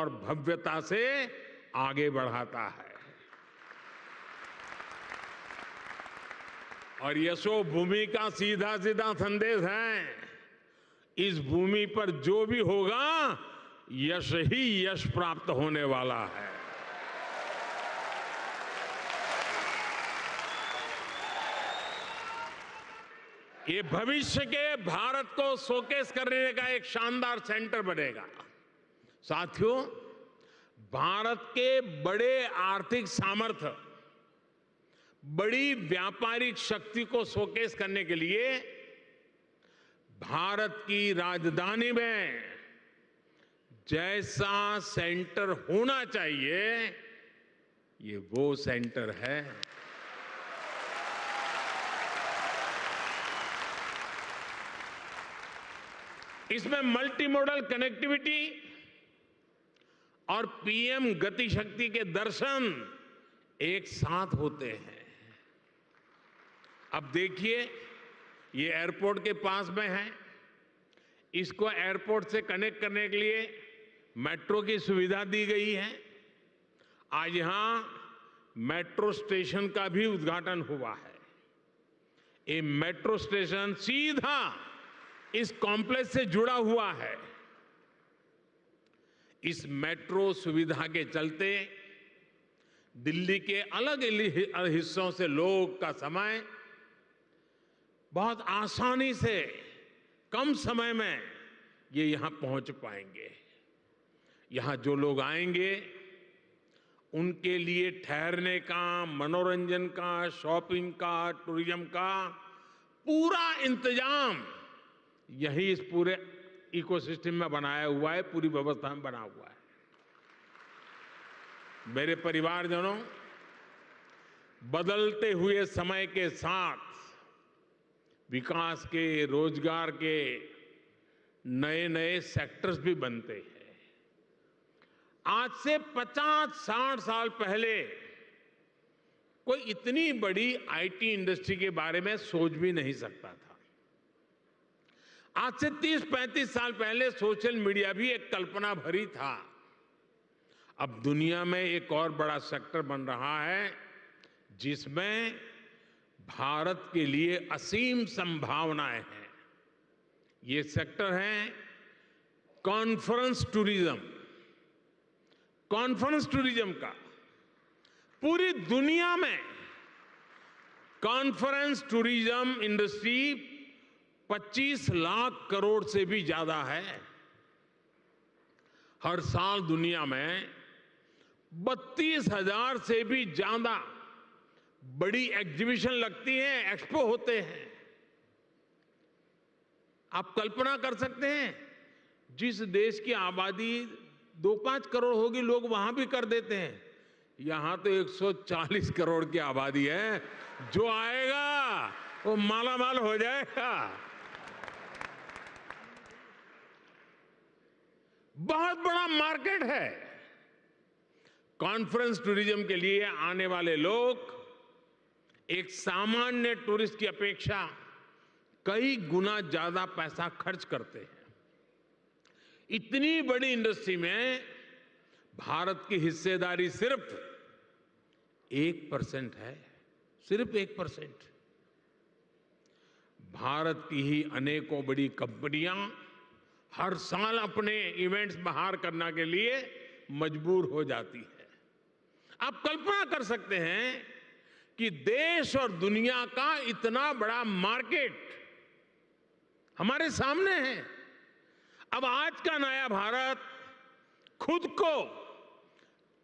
और भव्यता से आगे बढ़ाता है। और यशोभूमि का सीधा सीधा संदेश है, इस भूमि पर जो भी होगा यश ही यश प्राप्त होने वाला है। ये भविष्य के भारत को शोकेस करने का एक शानदार सेंटर बनेगा। साथियों, भारत के बड़े आर्थिक सामर्थ्य, बड़ी व्यापारिक शक्ति को शोकेस करने के लिए भारत की राजधानी में जैसा सेंटर होना चाहिए, ये वो सेंटर है। इसमें मल्टी मॉडल कनेक्टिविटी और पीएम गति शक्ति के दर्शन एक साथ होते हैं। अब देखिए, ये एयरपोर्ट के पास में है, इसको एयरपोर्ट से कनेक्ट करने के लिए मेट्रो की सुविधा दी गई है। आज यहां मेट्रो स्टेशन का भी उद्घाटन हुआ है। ये मेट्रो स्टेशन सीधा इस कॉम्प्लेक्स से जुड़ा हुआ है। इस मेट्रो सुविधा के चलते दिल्ली के अलग अलग हिस्सों से लोग का समय बहुत आसानी से कम समय में ये यहां पहुंच पाएंगे। यहां जो लोग आएंगे उनके लिए ठहरने का, मनोरंजन का, शॉपिंग का, टूरिज्म का पूरा इंतजाम यही इस पूरे इकोसिस्टम में बनाया हुआ है, पूरी व्यवस्था में बना हुआ है। मेरे परिवारजनों, बदलते हुए समय के साथ विकास के, रोजगार के नए नए सेक्टर्स भी बनते हैं। आज से 50-60 साल पहले कोई इतनी बड़ी आईटी इंडस्ट्री के बारे में सोच भी नहीं सकता था। आज से 30-35 साल पहले सोशल मीडिया भी एक कल्पना भरी था। अब दुनिया में एक और बड़ा सेक्टर बन रहा है जिसमें भारत के लिए असीम संभावनाएं हैं। ये सेक्टर है कॉन्फ्रेंस टूरिज्म। कॉन्फ्रेंस टूरिज्म का पूरी दुनिया में conference tourism industry 25 lakh crore से भी ज्यादा है। हर साल दुनिया में 32,000 से भी ज्यादा बड़ी एग्जीबिशन लगती हैं, एक्सपो होते हैं। आप कल्पना कर सकते हैं, जिस देश की आबादी 2-5 करोड़ होगी, लोग वहां भी कर देते हैं। यहां तो 140 करोड़ की आबादी है। जो आएगा वो मालामाल हो जाएगा। बहुत बड़ा मार्केट है। कॉन्फ्रेंस टूरिज्म के लिए आने वाले लोग एक सामान्य टूरिस्ट की अपेक्षा कई गुना ज्यादा पैसा खर्च करते हैं। इतनी बड़ी इंडस्ट्री में भारत की हिस्सेदारी सिर्फ 1% है, सिर्फ 1%। भारत की ही अनेकों बड़ी कंपनियां हर साल अपने इवेंट्स बाहर करने के लिए मजबूर हो जाती है। आप कल्पना कर सकते हैं कि देश और दुनिया का इतना बड़ा मार्केट हमारे सामने है। अब आज का नया भारत खुद को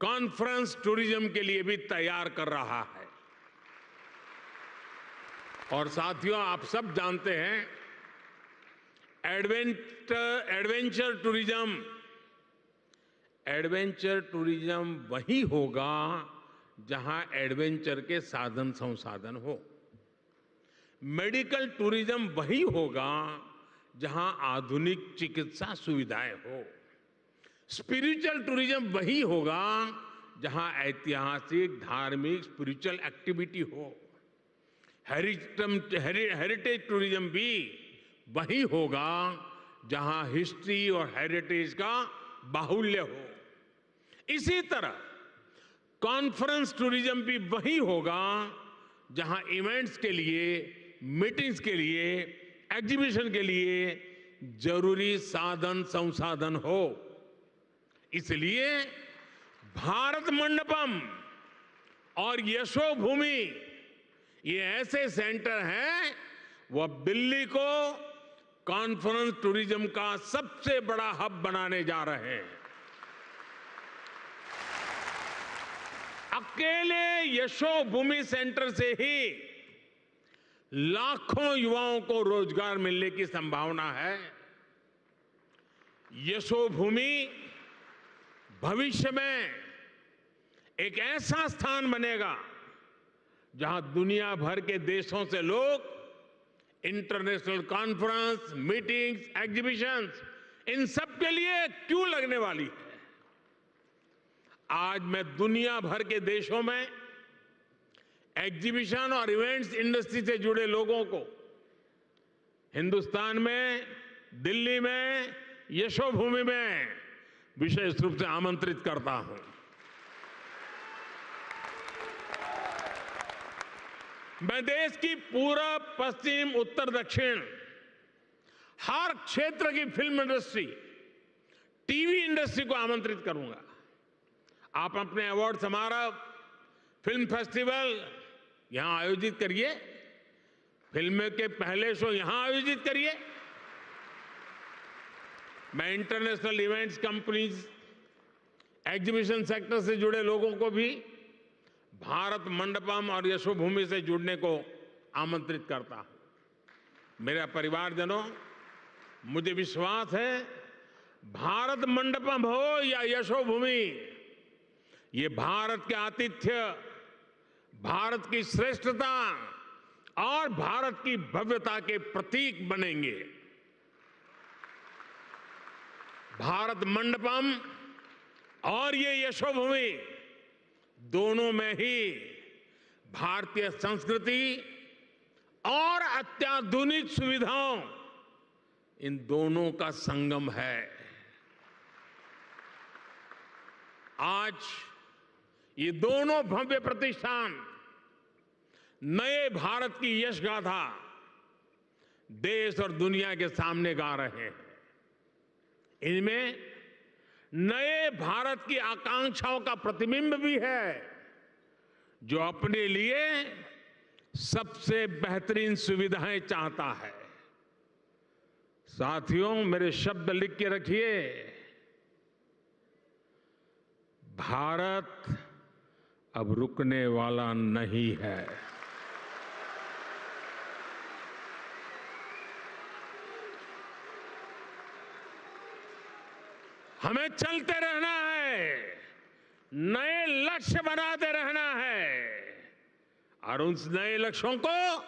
कॉन्फ्रेंस टूरिज्म के लिए भी तैयार कर रहा है। और साथियों, आप सब जानते हैं, एडवेंचर टूरिज्म वही होगा जहां एडवेंचर के साधन संसाधन हो। मेडिकल टूरिज्म वही होगा जहां आधुनिक चिकित्सा सुविधाएं हो। स्पिरिचुअल टूरिज्म वही होगा जहां ऐतिहासिक, धार्मिक, स्पिरिचुअल एक्टिविटी हो। हेरिटेज टूरिज्म भी वही होगा जहां हिस्ट्री और हेरिटेज का बाहुल्य हो। इसी तरह कॉन्फ्रेंस टूरिज्म भी वही होगा जहां इवेंट्स के लिए, मीटिंग्स के लिए, एग्जीबिशन के लिए जरूरी साधन संसाधन हो। इसलिए भारत मंडपम और यशोभूमि ये ऐसे सेंटर हैं, वो अब दिल्ली को कॉन्फ्रेंस टूरिज्म का सबसे बड़ा हब बनाने जा रहे हैं। अकेले यशोभूमि सेंटर से ही लाखों युवाओं को रोजगार मिलने की संभावना है। यशोभूमि भविष्य में एक ऐसा स्थान बनेगा जहां दुनिया भर के देशों से लोग इंटरनेशनल कॉन्फ्रेंस, मीटिंग्स, एग्जीबिशंस, इन सब के लिए क्यों लगने वाली है। आज मैं दुनिया भर के देशों में एग्जीबिशन और इवेंट्स इंडस्ट्री से जुड़े लोगों को हिंदुस्तान में, दिल्ली में, यशोभूमि में विशेष रूप से आमंत्रित करता हूं। मैं देश की पूरब, पश्चिम, उत्तर, दक्षिण हर क्षेत्र की फिल्म इंडस्ट्री, टीवी इंडस्ट्री को आमंत्रित करूंगा। आप अपने अवार्ड समारोह, फिल्म फेस्टिवल यहां आयोजित करिए, फिल्म के पहले शो यहां आयोजित करिए। मैं international events companies, exhibition sector से जुड़े लोगों को भी भारत मंडपम और यशोभूमि से जुड़ने को आमंत्रित करता हूं। मेरे परिवारजनों, मुझे विश्वास है भारत मंडपम हो या यशोभूमि, ये भारत के आतिथ्य, भारत की श्रेष्ठता और भारत की भव्यता के प्रतीक बनेंगे। भारत मंडपम और ये यशोभूमि दोनों में ही भारतीय संस्कृति और अत्याधुनिक सुविधाओं, इन दोनों का संगम है। आज ये दोनों भव्य प्रतिष्ठान नए भारत की यश गाथा देश और दुनिया के सामने गा रहे हैं। इनमें नए भारत की आकांक्षाओं का प्रतिबिंब भी है, जो अपने लिए सबसे बेहतरीन सुविधाएं चाहता है। साथियों, मेरे शब्द लिख के रखिए, भारत अब रुकने वाला नहीं है। हमें चलते रहना है, नए लक्ष्य बनाते रहना है और उन नए लक्ष्यों को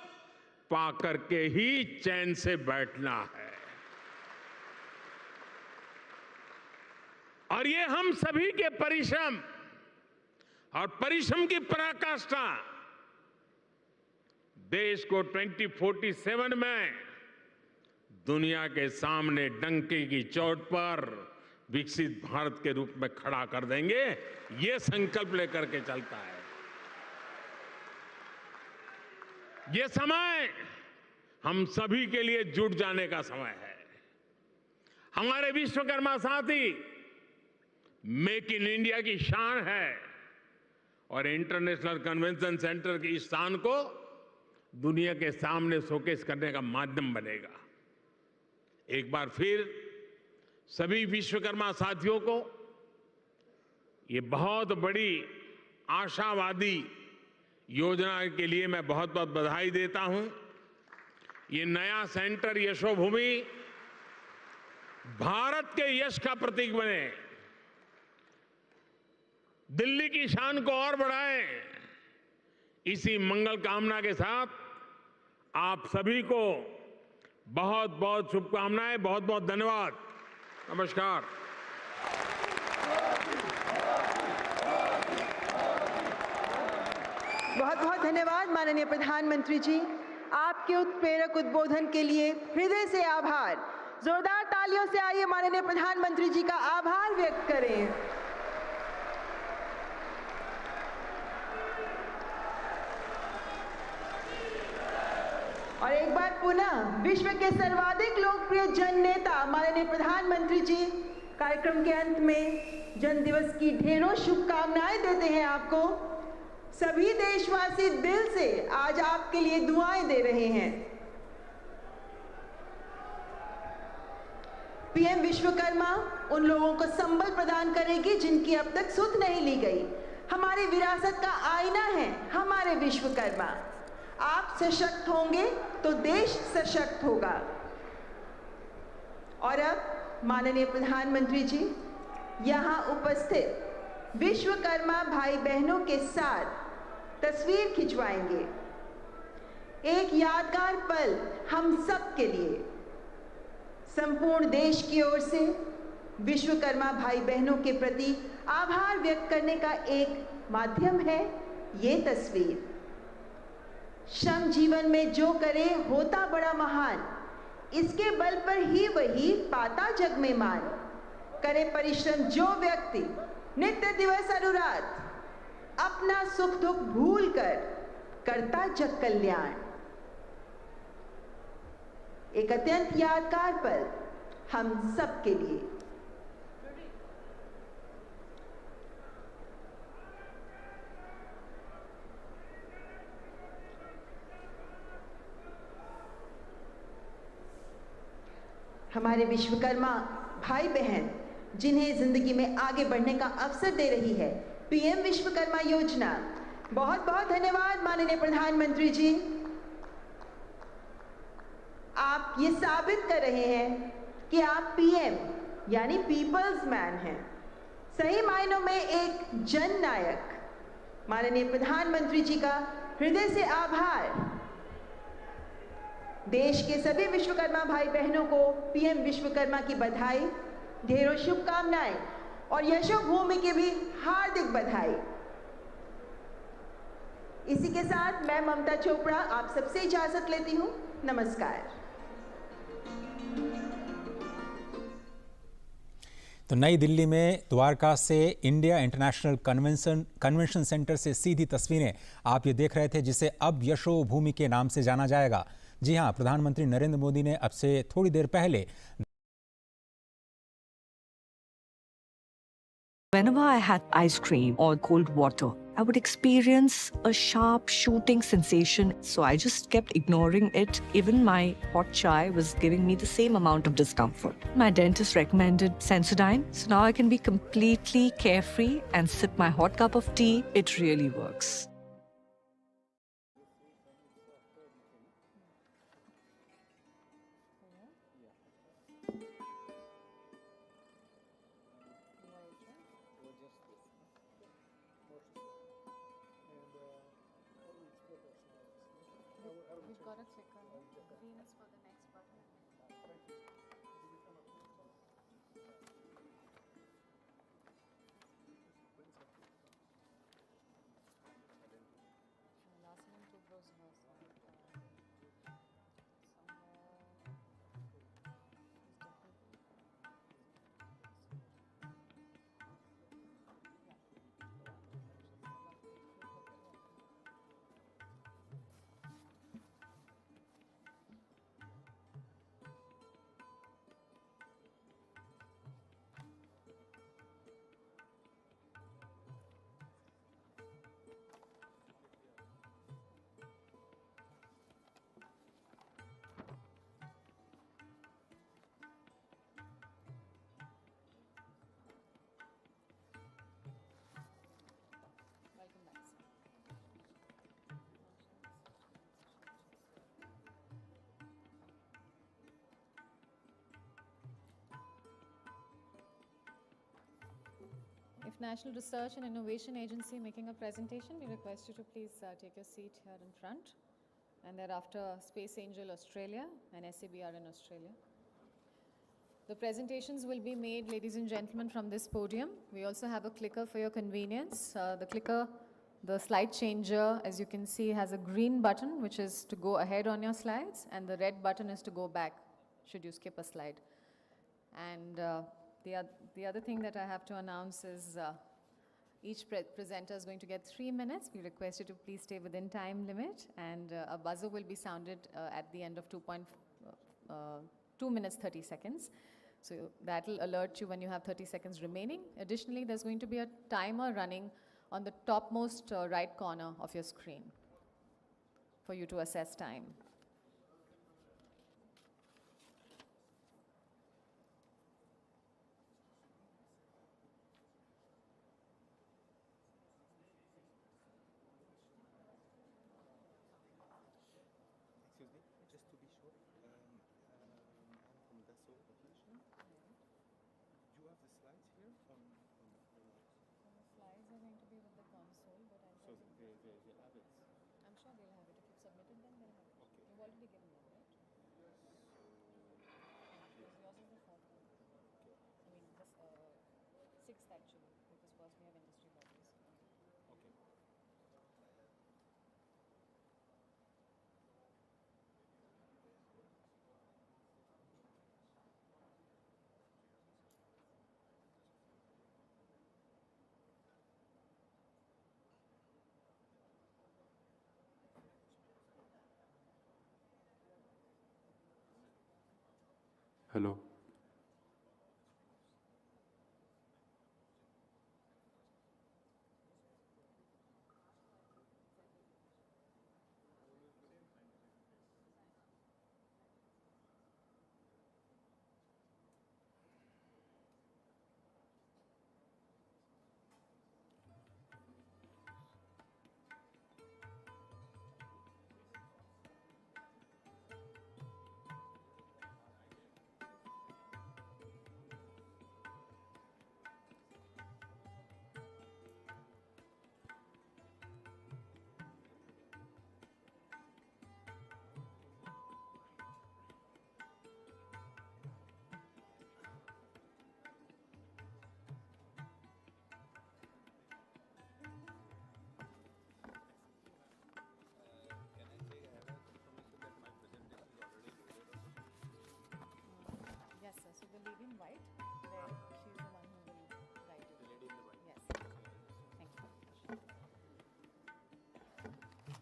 पाकर के ही चैन से बैठना है। और ये हम सभी के परिश्रम और परिश्रम की पराकाष्ठा देश को 2047 में दुनिया के सामने डंके की चोट पर विकसित भारत के रूप में खड़ा कर देंगे। ये संकल्प लेकर के चलता है। ये समय हम सभी के लिए जुट जाने का समय है। हमारे विश्वकर्मा साथी मेक इन इंडिया की शान है और इंटरनेशनल कन्वेंशन सेंटर की इस शान को दुनिया के सामने शोकेस करने का माध्यम बनेगा। एक बार फिर सभी विश्वकर्मा साथियों को ये बहुत बड़ी आशावादी योजना के लिए मैं बहुत बहुत बधाई देता हूं। ये नया सेंटर यशोभूमि भारत के यश का प्रतीक बने, दिल्ली की शान को और बढ़ाए। इसी मंगल कामना के साथ आप सभी को बहुत बहुत शुभकामनाएं, बहुत बहुत धन्यवाद। नमस्कार। बहुत बहुत धन्यवाद माननीय प्रधानमंत्री जी। आपके उत्प्रेरक उद्बोधन के लिए हृदय से आभार। जोरदार तालियों से आइए माननीय प्रधानमंत्री जी का आभार व्यक्त करें। बार पुनः विश्व के सर्वाधिक लोकप्रिय जन नेता माननीय प्रधानमंत्री जी कार्यक्रम के अंत में जन दिवस की ढेरों शुभकामनाएं देते हैं आपको। सभी देशवासी दिल से आज आपके लिए दुआएं दे रहे हैं। पीएम विश्वकर्मा उन लोगों को संबल प्रदान करेगी जिनकी अब तक सुध नहीं ली गई। हमारी विरासत का आईना है हमारे विश्वकर्मा। आप सशक्त होंगे तो देश सशक्त होगा। और अब माननीय प्रधानमंत्री जी यहाँ उपस्थित विश्वकर्मा भाई बहनों के साथ तस्वीर खिंचवाएंगे। एक यादगार पल हम सब के लिए। संपूर्ण देश की ओर से विश्वकर्मा भाई बहनों के प्रति आभार व्यक्त करने का एक माध्यम है ये तस्वीर। श्रम जीवन में जो करे होता बड़ा महान, इसके बल पर ही वही पाता जग में मान। करे परिश्रम जो व्यक्ति नित्य दिवस अनुराग, अपना सुख दुख भूल कर करता जग कल्याण। एक अत्यंत यादगार पल हम सब के लिए। हमारे विश्वकर्मा भाई बहन जिन्हें जिंदगी में आगे बढ़ने का अवसर दे रही है पीएम विश्वकर्मा योजना। बहुत बहुत धन्यवाद माननीय प्रधानमंत्री जी। आप ये साबित कर रहे हैं कि आप पीएम यानी पीपल्स मैन हैं, सही मायनों में एक जन नायक। माननीय प्रधानमंत्री जी का हृदय से आभार। देश के सभी विश्वकर्मा भाई बहनों को पीएम विश्वकर्मा की बधाई, ढेरों शुभकामनाएं और यशोभूमि की भी हार्दिक बधाई। इसी के साथ मैं ममता चोपड़ा आप सबसे इजाजत लेती हूं। नमस्कार। तो नई दिल्ली में द्वारका से इंडिया इंटरनेशनल कन्वेंशन सेंटर से सीधी तस्वीरें आप ये देख रहे थे, जिसे अब यशोभूमि के नाम से जाना जाएगा। जी हां, प्रधानमंत्री नरेंद्र मोदी ने अब से थोड़ी देर पहले Whenever I had ice cream or cold water, I would experience a sharp shooting sensation. So I just kept ignoring it. Even my hot chai was giving me the same amount of discomfort. My dentist recommended Sensodyne. So now I can be completely carefree and sip my hot cup of tea. It really works. We've got a clicker. Green is for the next button. Last one took those hers. If National Research and Innovation Agency making a presentation, we request you to please take your seat here in front. And thereafter, Space Angel Australia and SABR in Australia. The presentations will be made, ladies and gentlemen, from this podium. We also have a clicker for your convenience. The clicker, the slide changer, as you can see, has a green button, which is to go ahead on your slides, and the red button is to go back, should you skip a slide. And the other thing that I have to announce is Each presenter is going to get 3 minutes. We request you to please stay within time limit, and a buzzer will be sounded at the end of 2 minutes 30 seconds. So that will alert you when you have 30 seconds remaining. Additionally, there's going to be a timer running on the topmost right corner of your screen for you to assess time. I'm sure they'll have it. If you've submitted them, they'll have it. Okay. You've already given them, right? Because yours is the fourth one. Okay. I mean, this sixth actually, because first we have industry bodies. Okay. Hello. Yes, sir. So the lady in white, there, she's the one who will guide you. The lady in the white. Yes. Thank you.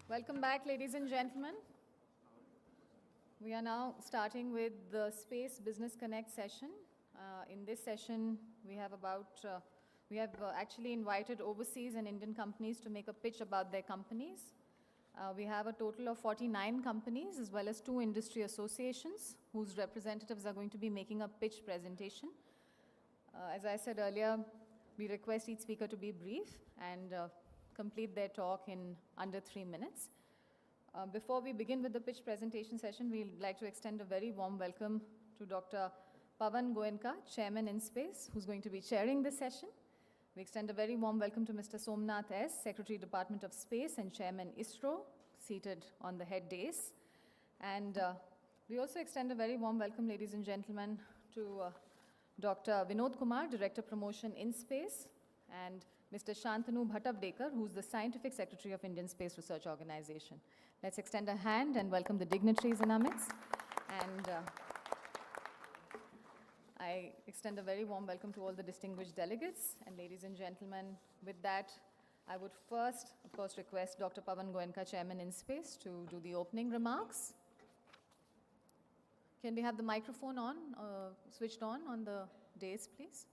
Welcome back, ladies and gentlemen. We are now starting with the Space Business Connect session. In this session, we have actually invited overseas and Indian companies to make a pitch about their companies. We have a total of 49 companies as well as 2 industry associations whose representatives are going to be making a pitch presentation. As I said earlier, we request each speaker to be brief and complete their talk in under 3 minutes. Before we begin with the pitch presentation session, we'd like to extend a very warm welcome to Dr. Pavan Goenka, Chairman InSpace, who's going to be chairing this session. We extend a very warm welcome to Mr. Somnath S., Secretary, Department of Space and Chairman ISRO, seated on the head dais. And we also extend a very warm welcome, ladies and gentlemen, to Dr. Vinod Kumar, Director Promotion InSpace, and Mr. Shantanu Bhattavdekar, who's the Scientific Secretary of Indian Space Research Organization. Let's extend a hand and welcome the dignitaries in our midst. And I extend a very warm welcome to all the distinguished delegates. And ladies and gentlemen, with that, I would first, of course, request Dr. Pavan Goenka, Chairman InSpace, to do the opening remarks. Can we have the microphone on, switched on the dais, please?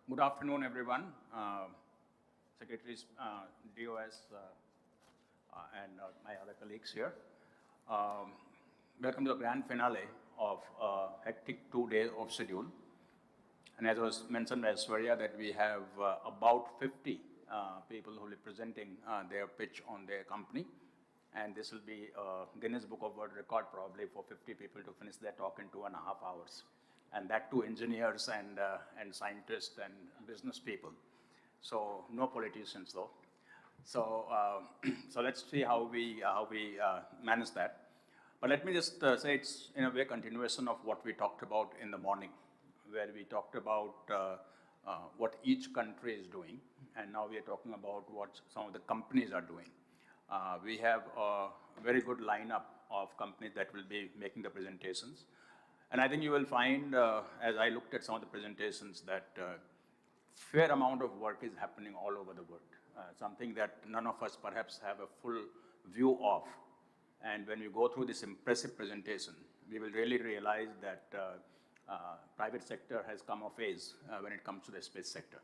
Good afternoon, everyone. Secretaries, DOS, and my other colleagues here. Welcome to the grand finale of a hectic 2 days of schedule. And as was mentioned by Swarya, that we have about 50 people who will be presenting their pitch on their company. And this will be Guinness Book of World Record probably for 50 people to finish their talk in 2.5 hours. and that too engineers and scientists and business people. So no politicians though. So, so let's see how we manage that. But let me just say it's in a way continuation of what we talked about in the morning, where we talked about what each country is doing, and now we are talking about what some of the companies are doing. We have a very good lineup of companies that will be making the presentations. And I think you will find, as I looked at some of the presentations, that fair amount of work is happening all over the world. Something that none of us perhaps have a full view of. And when we go through this impressive presentation, we will really realize that private sector has come of age when it comes to the space sector.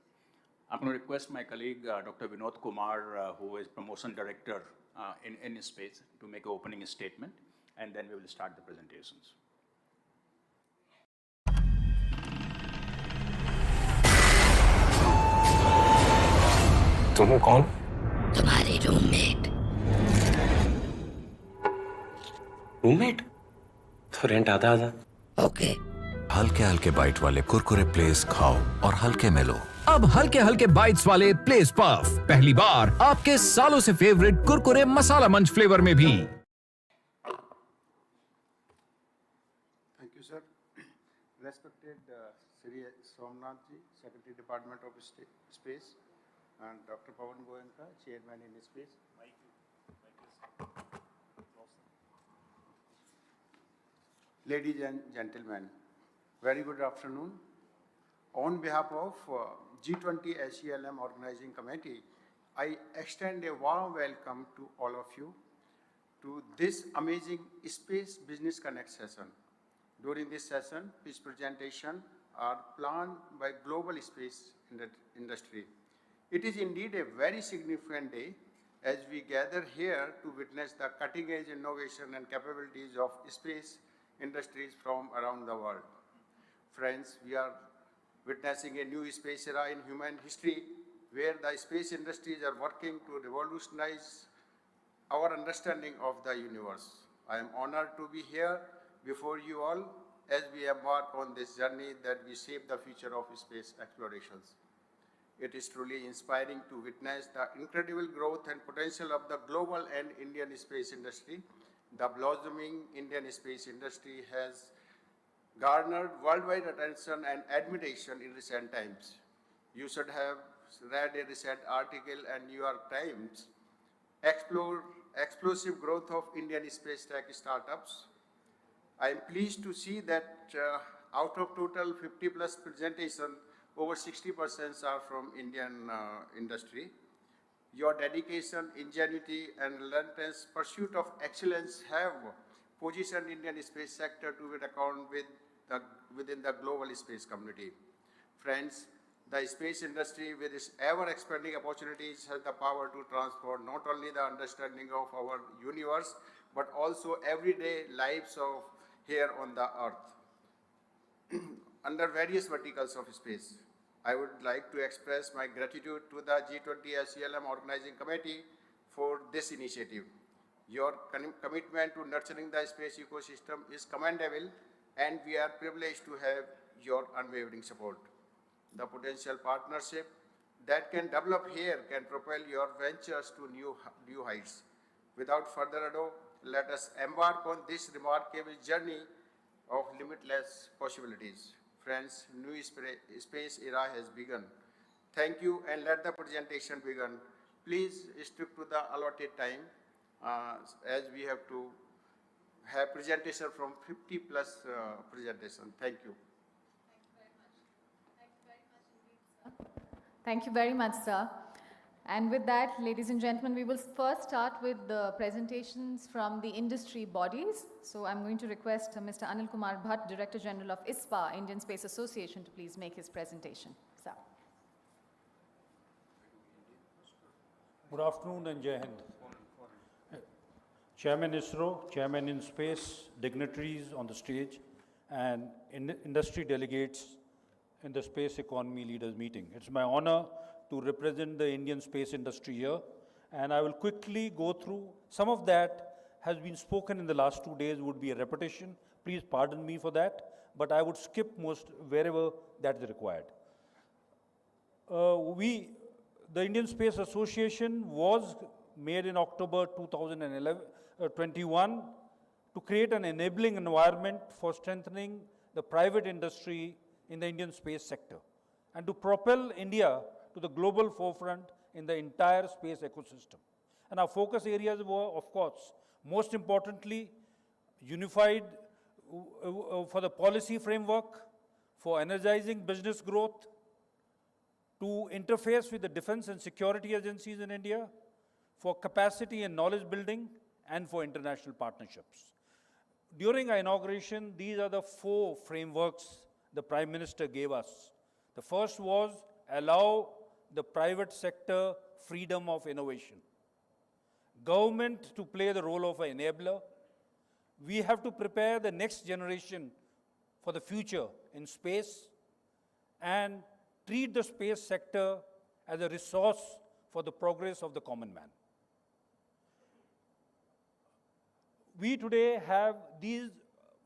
I'm going to request my colleague, Dr. Vinod Kumar, who is Promotion Director in space, to make an opening statement, and then we will start the presentations. तुम कौन? तुम्हारी roommate. Roommate? तो rent आधा आधा। Okay. हल्के हल्के bite वाले Kurkure place खाओ और हल्के में लो। अब हल्के हल्के बाइट्स वाले प्लेस पफ पहली बार आपके सालों से फेवरेट कुरकुरे मसाला मंच फ्लेवर में भी। Thank you sir. Respected Shri Somnath ji, secretary department of space, and Dr. Pawan Goenka, chairman in space. Ladies and gentlemen, very good afternoon. On behalf of G20 SELM Organizing Committee, I extend a warm welcome to all of you to this amazing Space Business Connect session. During this session, this presentation are planned by global space industry. It is indeed a very significant day as we gather here to witness the cutting-edge innovation and capabilities of space industries from around the world. Friends, we are witnessing a new space era in human history where the space industries are working to revolutionize our understanding of the universe. I am honored to be here before you all as we embark on this journey that we shape the future of space explorations. It is truly inspiring to witness the incredible growth and potential of the global and Indian space industry. The blossoming Indian space industry has garnered worldwide attention and admiration in recent times. You should have read a recent article in New York Times, Explosive Growth of Indian Space Tech Startups. I am pleased to see that out of total 50 plus presentations, over 60% are from Indian industry. Your dedication, ingenuity, and relentless pursuit of excellence have positioned Indian space sector to account within the global space community. Friends, the space industry with its ever-expanding opportunities has the power to transform not only the understanding of our universe, but also everyday lives of here on the earth. Under various verticals of space, I would like to express my gratitude to the G20 SELM Organizing Committee for this initiative. Your commitment to nurturing the space ecosystem is commendable, and we are privileged to have your unwavering support. The potential partnership that can develop here can propel your ventures to new heights. Without further ado, let us embark on this remarkable journey of limitless possibilities. Friends, new space era has begun. Thank you, and let the presentation begin. Please stick to the allotted time as we have to have presentation from 50 plus presentation. Thank you. Thank you very much, sir. And with that, ladies and gentlemen, we will first start with the presentations from the industry bodies. So I'm going to request Mr. Anil Kumar Bhatt, Director General of ISPA, Indian Space Association, to please make his presentation. Sir. Good afternoon and Jai Hind. Chairman ISRO, Chairman in Space, dignitaries on the stage, and industry delegates in the Space Economy Leaders Meeting. It's my honor to represent the Indian space industry here, and I will quickly go through some of that has been spoken in the last 2 days, would be a repetition. Please pardon me for that, but I would skip most wherever that is required. The Indian Space Association was made in October 2021 to create an enabling environment for strengthening the private industry in the Indian space sector and to propel India to the global forefront in the entire space ecosystem. And our focus areas were, of course, most importantly, unified for the policy framework, for energizing business growth, to interface with the defense and security agencies in India, for capacity and knowledge building, and for international partnerships. During our inauguration, these are the 4 frameworks the Prime Minister gave us. The first was allow the private sector freedom of innovation. Government to play the role of an enabler. We have to prepare the next generation for the future in space and treat the space sector as a resource for the progress of the common man. We today have these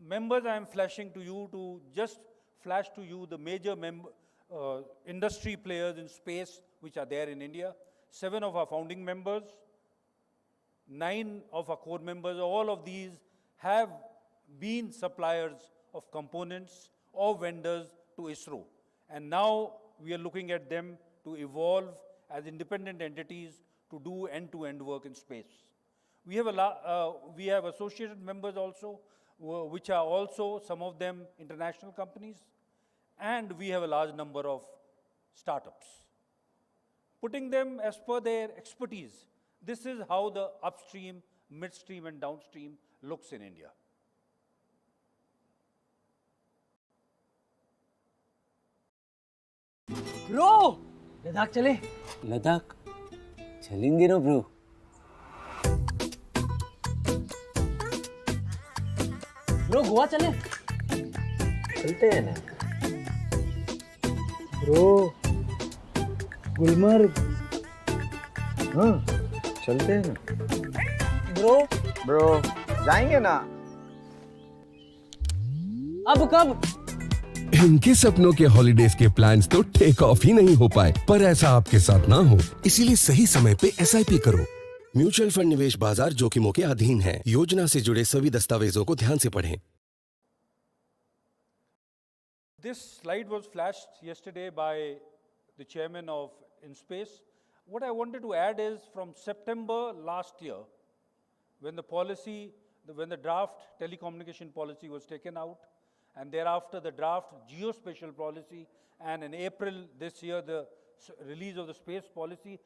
members I am flashing to you to just flash to you the major industry players in space which are there in India. 7 of our founding members, 9 of our core members, all of these have been suppliers of components or vendors to ISRO. And now we are looking at them to evolve as independent entities to do end-to-end work in space. We have associated members also, which are also, some of them, international companies, and we have a large number of startups. Putting them as per their expertise, this is how the upstream, midstream, and downstream looks in India. Bro, Ladakh चले? लद्दाख चलेंगे ना bro. Bro Goa चले? चलते हैं ना. Bro Gulmarg. हाँ चलते हैं ना. ब्रो जाएंगे ना. अब कब? इनके सपनों के हॉलिडेज के प्लान्स तो टेक ऑफ ही नहीं हो पाए, पर ऐसा आपके साथ ना हो, इसीलिए सही समय पे SIP करो. म्यूचुअल फंड निवेश बाजार जोखिमों के अधीन है. योजना से जुड़े सभी दस्तावेजों को ध्यान से पढ़ें. This slide was flashed yesterday by the chairman of InSpace. What I wanted to add is from September last year, when the draft telecommunication policy was taken out, and thereafter the draft geospatial policy, and in April this year the release of the space policy,